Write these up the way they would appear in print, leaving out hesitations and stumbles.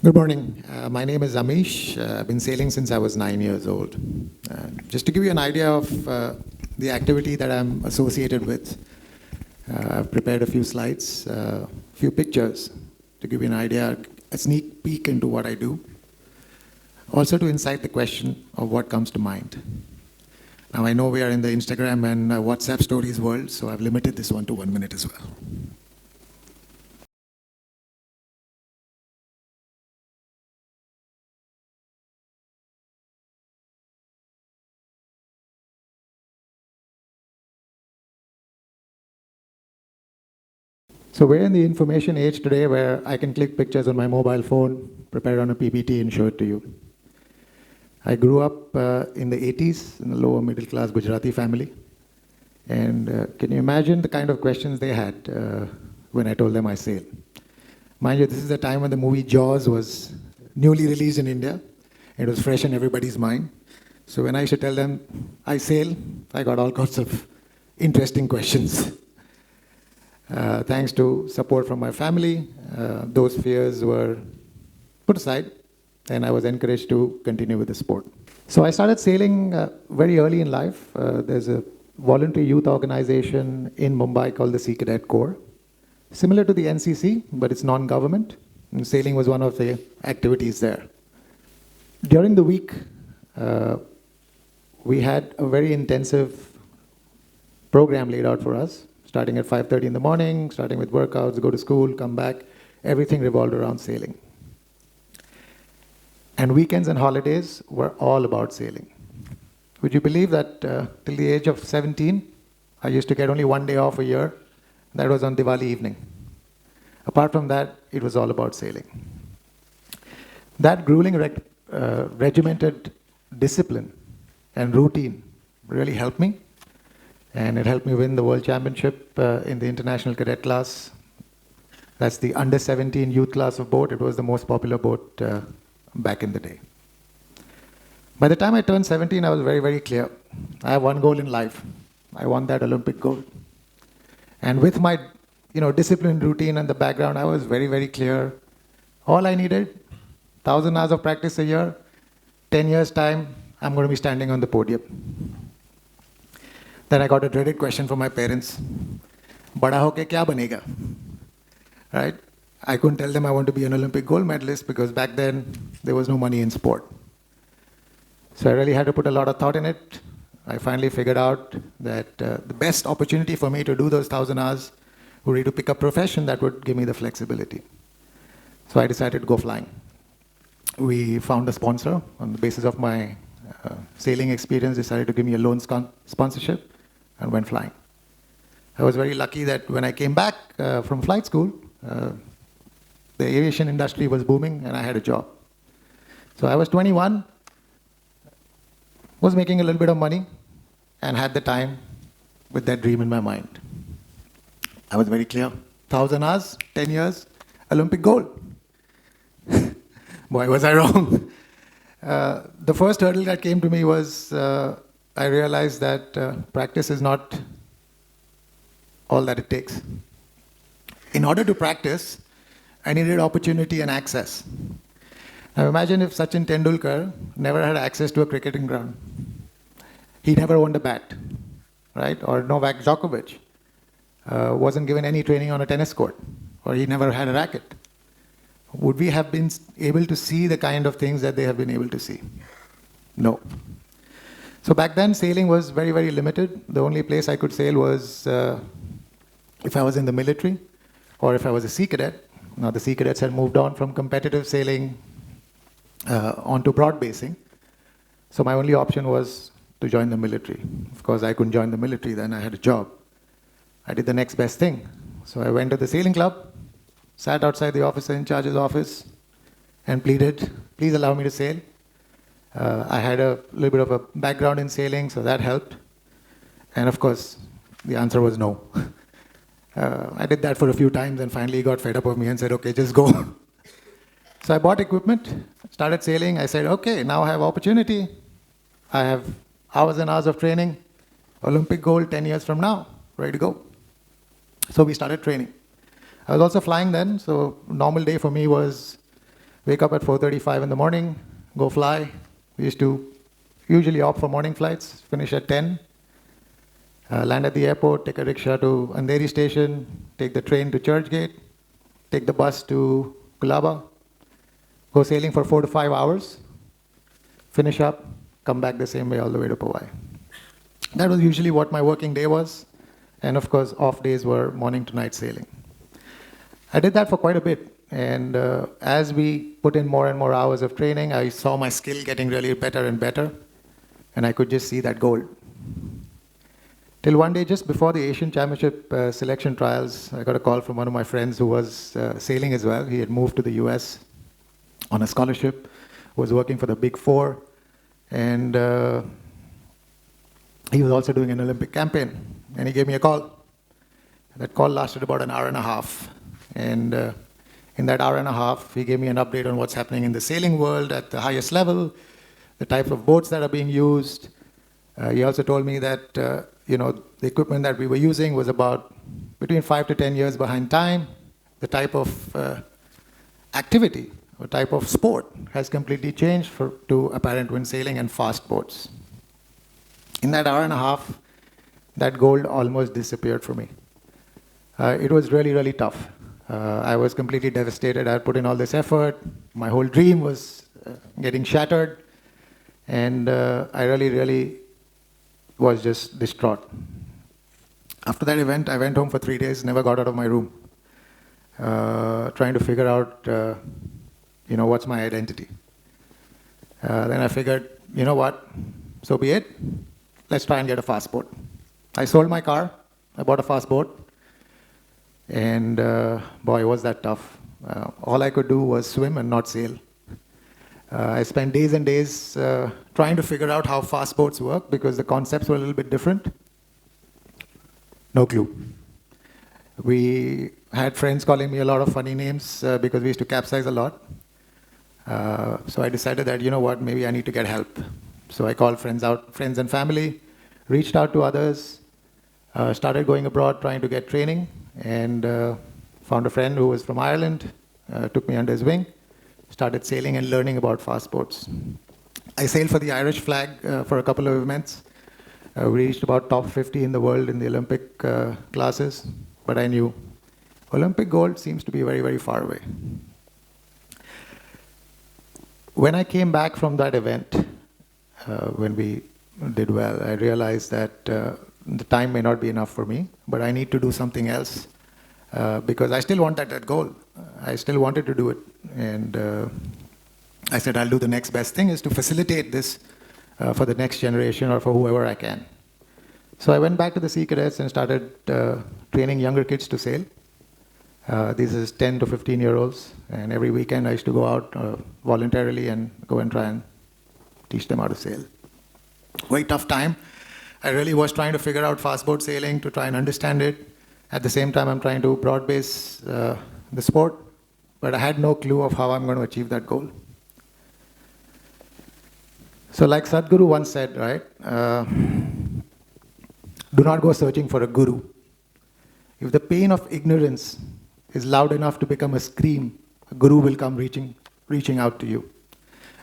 Good morning. My name is Amish. I've been sailing since I was 9 years old. Just to give you an idea of the activity that I'm associated with, I've prepared a few slides, a few pictures to give you an idea, a sneak peek into what I do. Also to incite the question of what comes to mind. Now I know we are in the Instagram and WhatsApp stories world, so I've limited this one to 1 minute as well. So we're in the information age today where I can click pictures on my mobile phone, prepare on a PPT and show it to you. I grew up in the 80s in a lower middle class Gujarati family. And can you imagine the kind of questions they had when I told them I sail? Mind you, this is the time when the movie Jaws was newly released in India. It was fresh in everybody's mind. So when I used to tell them I sail, I got all sorts of interesting questions. Thanks to support from my family, those fears were put aside, and I was encouraged to continue with the sport. So I started sailing very early in life. There's a voluntary youth organization in Mumbai called the Sea Cadet Corps, similar to the NCC, but it's non-government, and sailing was one of the activities there. During the week, we had a very intensive program laid out for us, starting at 5:30 in the morning, starting with workouts, go to school, come back. Everything revolved around sailing. And weekends and holidays were all about sailing. Would you believe that till the age of 17, I used to get only 1 day off a year? That was on Diwali evening. Apart from that, it was all about sailing. That grueling regimented discipline and routine really helped me. And it helped me win the World Championship in the international cadet class. That's the under 17 youth class of boat. It was the most popular boat back in the day. By the time I turned 17, I was very, very clear. I have one goal in life. I want that Olympic gold. And with my disciplined routine and the background, I was very, very clear. All I needed, 1,000 hours of practice a year, 10 years' time, I'm going to be standing on the podium. Then I got a dreaded question from my parents. Bada hoke kya banega? Right? I couldn't tell them I want to be an Olympic gold medalist because back then there was no money in sport. So I really had to put a lot of thought in it. I finally figured out that the best opportunity for me to do those 1,000 hours would be to pick a profession that would give me the flexibility. So I decided to go flying. We found a sponsor on the basis of my sailing experience, decided to give me a loan sponsorship and went flying. I was very lucky that when I came back from flight school, the aviation industry was booming and I had a job. So I was 21, was making a little bit of money and had the time with that dream in my mind. I was very clear, 1,000 hours, 10 years, Olympic gold. Boy, was I wrong. The first hurdle that came to me was I realized that practice is not all that it takes. In order to practice, I needed opportunity and access. Now imagine if Sachin Tendulkar never had access to a cricketing ground. He never owned a bat, right? Or Novak Djokovic wasn't given any training on a tennis court, or he never had a racket. Would we have been able to see the kind of things that they have been able to see? No. So back then, sailing was very, very limited. The only place I could sail was if I was in the military or if I was a sea cadet. Now the sea cadets had moved on from competitive sailing onto broad basing. So my only option was to join the military. Of course, I couldn't join the military then. I had a job. I did the next best thing. So I went to the sailing club, sat outside the officer in charge's office and pleaded, please allow me to sail. I had a little bit of a background in sailing, so that helped. And of course, the answer was no. I did that for a few times and finally got fed up of me and said, okay, just go. So I bought equipment, started sailing. I said, okay, now I have opportunity. I have hours and hours of training. Olympic gold 10 years from now, ready to go. So we started training. I was also flying then, so normal day for me was Wake up at 4:35 in the morning, go fly. We used to usually opt for morning flights, finish at 10, land at the airport, take a rickshaw to Andheri station, take the train to Churchgate, take the bus to Kulaba, go sailing for 4 to 5 hours, finish up, come back the same way all the way to Powai. That was usually what my working day was. And of course, off days were morning to night sailing. I did that for quite a bit. And as we put in more and more hours of training, I saw my skill getting really better and better. And I could just see that gold. Till one day, just before the Asian Championship selection trials, I got a call from one of my friends who was sailing as well. He had moved to the US on a scholarship, was working for the Big Four. And he was also doing an Olympic campaign. And he gave me a call. That call lasted about an hour and a half. And in that hour and a half, he gave me an update on what's happening in the sailing world at the highest level, the type of boats that are being used. He also told me that the equipment that we were using was about between 5 to 10 years behind time. The type of activity or type of sport has completely changed to apparent wind sailing and fast boats. In that hour and a half, that gold almost disappeared for me. It was really, really tough. I was completely devastated. I had put in all this effort. My whole dream was getting shattered. And I really, really was just distraught. After that event, I went home for 3 days, never got out of my room, trying to figure out, what's my identity. Then I figured, you know what, so be it. Let's try and get a fast boat. I sold my car, I bought a fast boat, and boy, was that tough. All I could do was swim and not sail. I spent days and days trying to figure out how fast boats work because the concepts were a little bit different. No clue. We had friends calling me a lot of funny names because we used to capsize a lot. So I decided that, you know what, maybe I need to get help. So I called friends and family, reached out to others, started going abroad trying to get training, and found a friend who was from Ireland, took me under his wing, started sailing and learning about fast boats. I sailed for the Irish flag for a couple of events. We reached about top 50 in the world in the Olympic classes, but I knew Olympic gold seems to be very, very far away. When I came back from that event, when we did well, I realized that the time may not be enough for me, but I need to do something else because I still wanted that goal. I still wanted to do it. And I said, I'll do the next best thing is to facilitate this for the next generation or for whoever I can. So I went back to the Sea Cadets and started training younger kids to sail. These is 10 to 15-year-olds. And every weekend I used to go out voluntarily and go and try and teach them how to sail. Very tough time. I really was trying to figure out fast boat sailing to try and understand it. At the same time, I'm trying to broad base the sport, but I had no clue of how I'm going to achieve that goal. So like Sadhguru once said, right, do not go searching for a guru. If the pain of ignorance is loud enough to become a scream, a guru will come reaching out to you.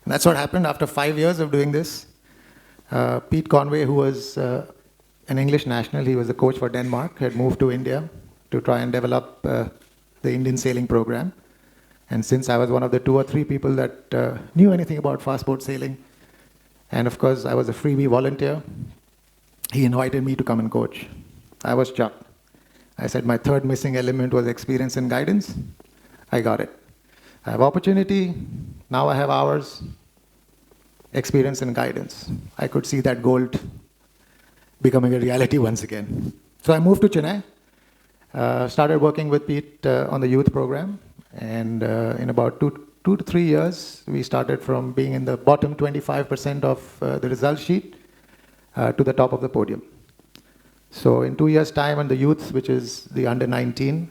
And that's what happened after 5 years of doing this. Pete Conway, who was an English national, he was a coach for Denmark, had moved to India to try and develop the Indian sailing program. And since I was one of the 2 or 3 people that knew anything about fast boat sailing, and of course I was a freebie volunteer, he invited me to come and coach. I was shocked. I said my third missing element was experience and guidance. I got it. I have opportunity, now I have hours, experience and guidance. I could see that gold becoming a reality once again. So I moved to Chennai, started working with Pete on the youth program, and in about two to 3 years, we started from being in the bottom 25% of the result sheet to the top of the podium. So in 2 years' time, on the youth, which is the under 19,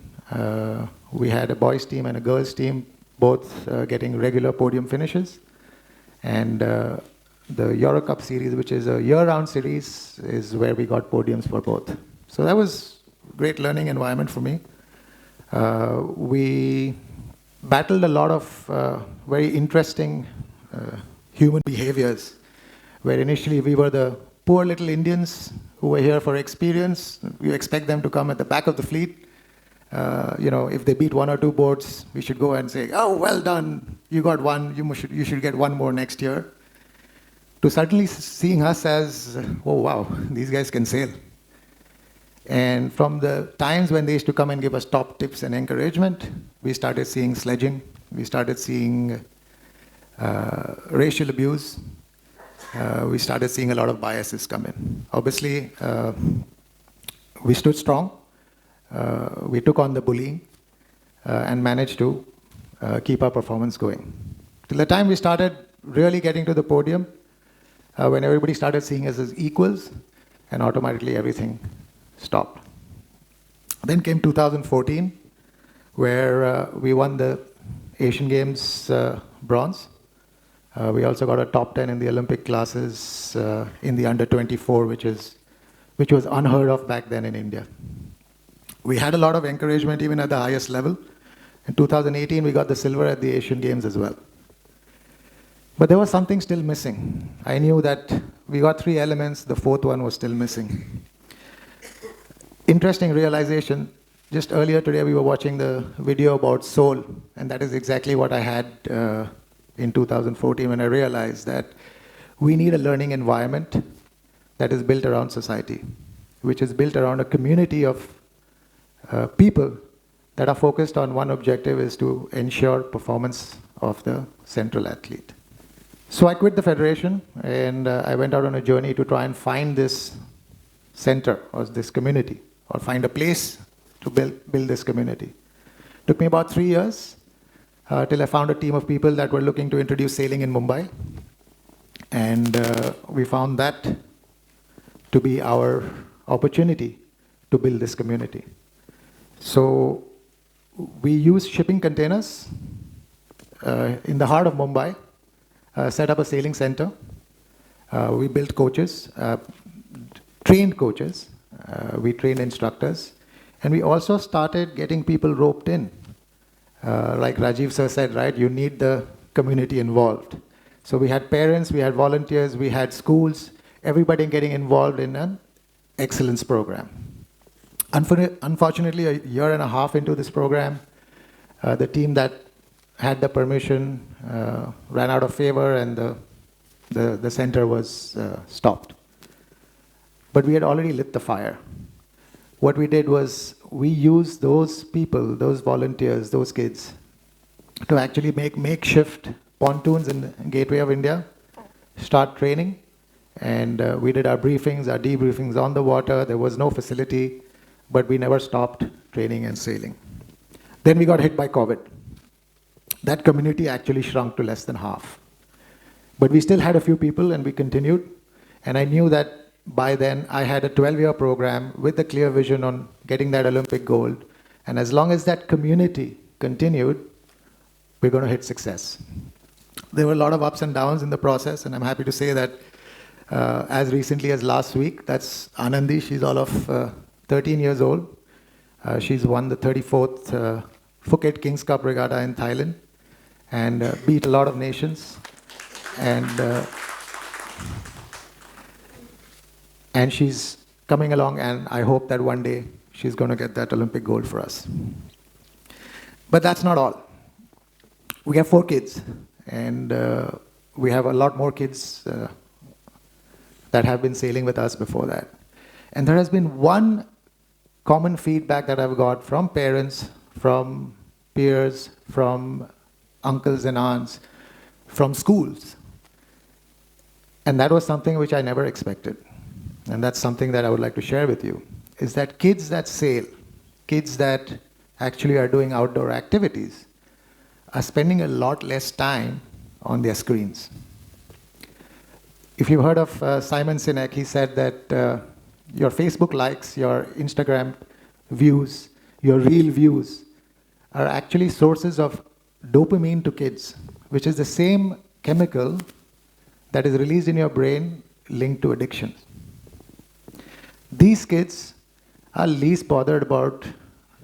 we had a boys' team and a girls' team, both getting regular podium finishes. And the Eurocup series, which is a year-round series, is where we got podiums for both. So that was a great learning environment for me. We battled a lot of very interesting human behaviors, where initially we were the poor little Indians who were here for experience. You expect them to come at the back of the fleet. If they beat 1 or 2 boats, we should go and say, "Oh, well done, you got one, you should get one more next year." To suddenly seeing us as, "Oh wow, these guys can sail." And from the times when they used to come and give us top tips and encouragement, we started seeing sledging, we started seeing racial abuse, we started seeing a lot of biases come in. Obviously, we stood strong, we took on the bullying, and managed to keep our performance going. Till the time we started really getting to the podium, when everybody started seeing us as equals, and automatically everything stopped. Then came 2014, where we won the Asian Games bronze. We also got a top 10 in the Olympic classes in the under 24, which was unheard of back then in India. We had a lot of encouragement even at the highest level. In 2018, we got the silver at the Asian Games as well. But there was something still missing. I knew that we got 3 elements, the 4th one was still missing. Interesting realization. Just earlier today, we were watching the video about soul, and that is exactly what I had in 2014 when I realized that we need a learning environment that is built around society, which is built around a community of people that are focused on one objective, is to ensure performance of the central athlete. So I quit the federation and I went out on a journey to try and find this center or this community, or find a place to build this community. Took me about 3 years till I found a team of people that were looking to introduce sailing in Mumbai. And we found that to be our opportunity to build this community. So we used shipping containers in the heart of Mumbai, set up a sailing center. We built coaches, trained coaches, we trained instructors, and we also started getting people roped in. Like Rajiv sir said, right, you need the community involved. So we had parents, we had volunteers, we had schools, everybody getting involved in an excellence program. Unfortunately, a year and a half into this program, the team that had the permission ran out of favor, and the center was stopped. But we had already lit the fire. What we did was we used those people, those volunteers, those kids, to actually make makeshift pontoons in the Gateway of India, start training, and we did our briefings, our debriefings on the water. There was no facility, but we never stopped training and sailing. Then we got hit by COVID. That community actually shrunk to less than half. But we still had a few people and we continued. And I knew that by then I had a 12-year program with a clear vision on getting that Olympic gold. And as long as that community continued, we're going to hit success. There were a lot of ups and downs in the process, and I'm happy to say that as recently as last week, that's Anandi, she's all of 13 years old. She's won the 34th Phuket Kings Cup Regatta in Thailand and beat a lot of nations. And she's coming along, and I hope that one day she's going to get that Olympic gold for us. But that's not all. We have 4 kids, and we have a lot more kids that have been sailing with us before that. And there has been one common feedback that I've got from parents, from peers, from uncles and aunts, from schools. And that was something which I never expected. And that's something that I would like to share with you, is that kids that sail, kids that actually are doing outdoor activities, are spending a lot less time on their screens. If you've heard of Simon Sinek, he said that your Facebook likes, your Instagram views, your reel views are actually sources of dopamine to kids, which is the same chemical that is released in your brain linked to addiction. These kids are least bothered about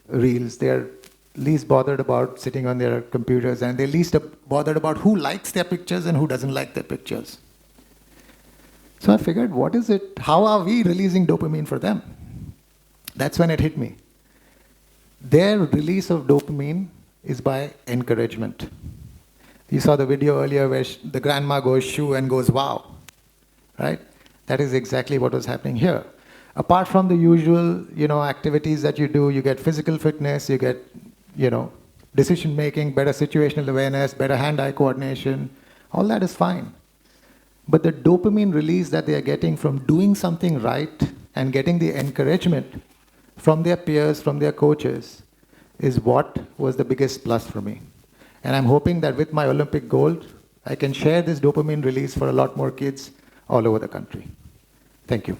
reels. They're least bothered about sitting on their computers, and they're least bothered about who likes their pictures and who doesn't like their pictures. So I figured, what is it? How are we releasing dopamine for them? That's when it hit me. Their release of dopamine is by encouragement. You saw the video earlier where the grandma goes shoo and goes wow, right? That is exactly what was happening here. Apart from the usual, activities that you do, you get physical fitness, you get, decision making, better situational awareness, better hand-eye coordination. All that is fine. But the dopamine release that they are getting from doing something right and getting the encouragement from their peers, from their coaches, is what was the biggest plus for me. And I'm hoping that with my Olympic gold, I can share this dopamine release for a lot more kids all over the country. Thank you.